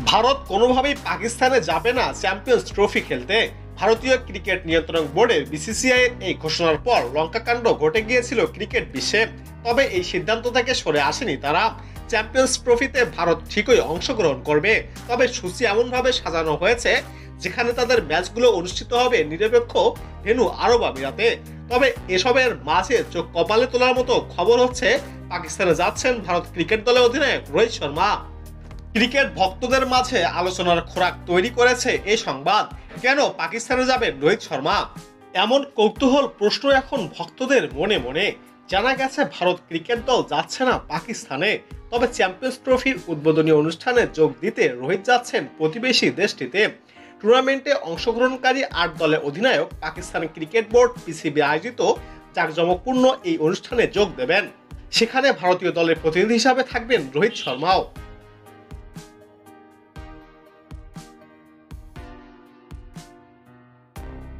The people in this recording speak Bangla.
ভারত কোনোভাবেই পাকিস্তানে যাবে না চ্যাম্পিয়ন্স ট্রফি খেলতে। ভারতীয় ক্রিকেট নিয়ন্ত্রণ বোর্ডের বিসিসিআই এর এই ঘোষণার পর লঙ্কাকাণ্ড ঘটে গিয়েছিল ক্রিকেট বিশ্বে। তবে এই সিদ্ধান্ত থেকে সরে আসেনি তারা। চ্যাম্পিয়ন্স ট্রফিতে ভারত ঠিকই অংশগ্রহণ করবে, তবে সূচি এমনভাবে সাজানো হয়েছে যেখানে তাদের ম্যাচগুলো অনুষ্ঠিত হবে নিরপেক্ষ ভেন্যু আরব আমিরাতে। তবে এসবের মাঝে চোখ কপালে তোলার মতো খবর হচ্ছে পাকিস্তানে যাচ্ছেন ভারত ক্রিকেট দলের অধিনায়ক রোহিত শর্মা। ক্রিকেট ভক্তদের মাঝে আলোচনার খোরাক তৈরি করেছে এই সংবাদ। কেন পাকিস্তানে যাবেন রোহিত শর্মা? এমন কৌতূহল প্রশ্ন এখন ভক্তদের মনে মনে। জানা গেছে ভারত ক্রিকেট দল যাচ্ছে না পাকিস্তানে, তবে চ্যাম্পিয়ন্স ট্রফির উদ্বোধনী অনুষ্ঠানে যোগ দিতে রোহিত যাচ্ছেন প্রতিবেশী দেশটিতে। টুর্নামেন্টে অংশগ্রহণকারী ৮ দলের অধিনায়ক পাকিস্তান ক্রিকেট বোর্ড পিসিবি আয়োজিত জাঁকজমকপূর্ণ এই অনুষ্ঠানে যোগ দেবেন। সেখানে ভারতীয় দলের প্রতিনিধি হিসাবে থাকবেন রোহিত শর্মাও।